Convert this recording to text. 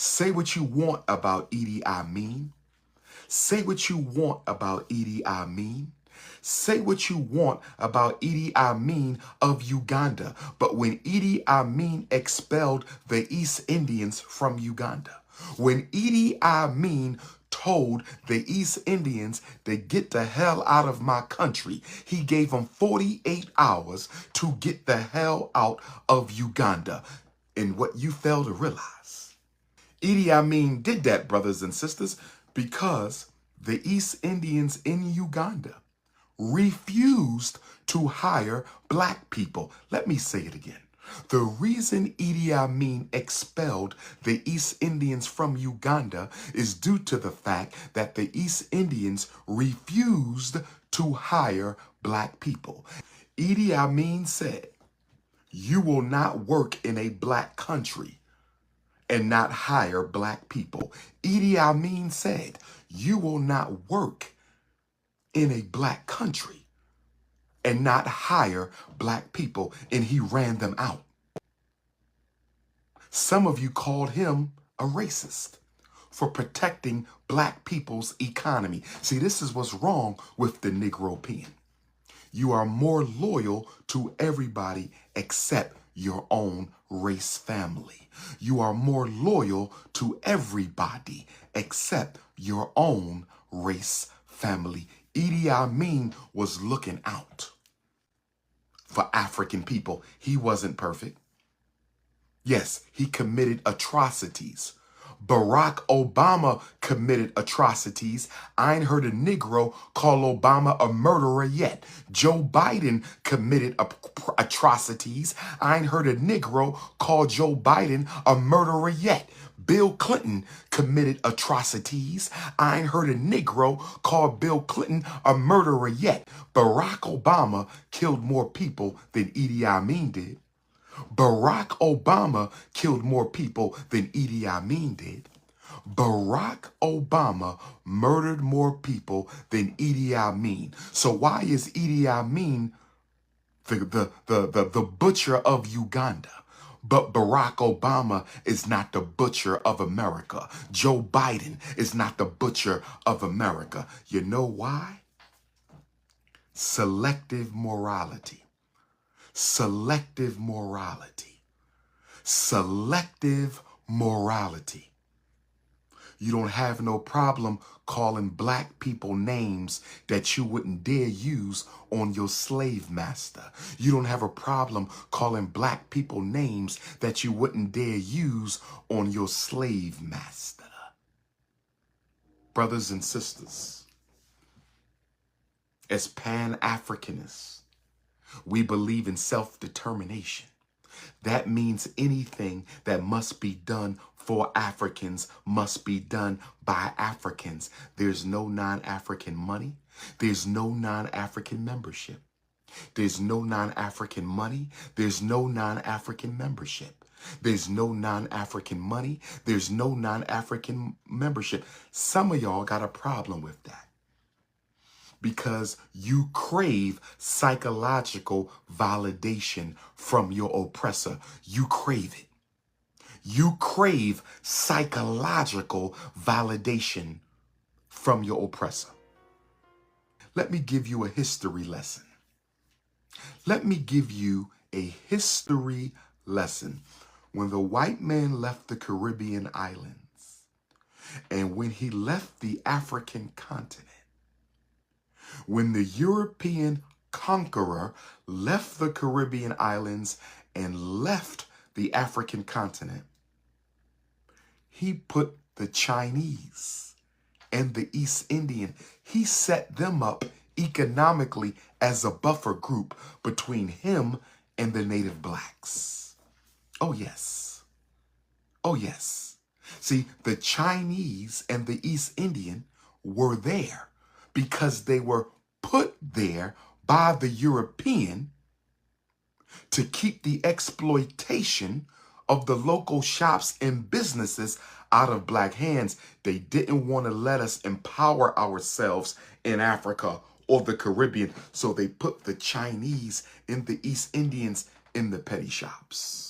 Say what you want about Idi Amin. Say what you want about Idi Amin. Say what you want about Idi Amin of Uganda. But when Idi Amin expelled the East Indians from Uganda, when Idi Amin told the East Indians to get the hell out of my country, he gave them 48 hours to get the hell out of Uganda. And what you fail to realize, Idi Amin did that, brothers and sisters, because the East Indians in Uganda refused to hire black people. Let me say it again. The reason Idi Amin expelled the East Indians from Uganda is due to the fact that the East Indians refused to hire black people. Idi Amin said, "You will not work in a black country and not hire black people." Idi Amin said, "You will not work in a black country and not hire black people," and he ran them out. Some of you called him a racist for protecting black people's economy. See, this is what's wrong with the Negropean. You are more loyal to everybody except your own race family. You are more loyal to everybody except your own race family. Idi Amin was looking out for African people. He wasn't perfect. Yes, he committed atrocities. Barack Obama committed atrocities. I ain't heard a Negro call Obama a murderer yet. Joe Biden committed atrocities. I ain't heard a Negro call Joe Biden a murderer yet. Bill Clinton committed atrocities. I ain't heard a Negro call Bill Clinton a murderer yet. Barack Obama killed more people than Idi Amin did. Barack Obama killed more people than Idi Amin did. Barack Obama murdered more people than Idi Amin. So why is Idi Amin the butcher of Uganda? But Barack Obama is not the butcher of America. Joe Biden is not the butcher of America. You know why? Selective morality. Selective morality. Selective morality. You don't have no problem calling black people names that you wouldn't dare use on your slave master. You don't have a problem calling black people names that you wouldn't dare use on your slave master. Brothers and sisters, as Pan-Africanists, we believe in self-determination. That means anything that must be done for Africans must be done by Africans. There's no non-African money. There's no non-African membership. There's no non-African money. There's no non-African membership. There's no non-African money. There's no non-African membership. Some of y'all got a problem with that, because you crave psychological validation from your oppressor. You crave it. You crave psychological validation from your oppressor. Let me give you a history lesson. Let me give you a history lesson. When the white man left the Caribbean islands, and when he left the African continent, when the European conqueror left the Caribbean islands and left the African continent, he put the Chinese and the East Indian, he set them up economically as a buffer group between him and the native blacks. Oh, yes. Oh, yes. See, the Chinese and the East Indian were there because they were put there by the European to keep the exploitation of the local shops and businesses out of black hands. They didn't want to let us empower ourselves in Africa or the Caribbean, so they put the Chinese and the East Indians in the petty shops.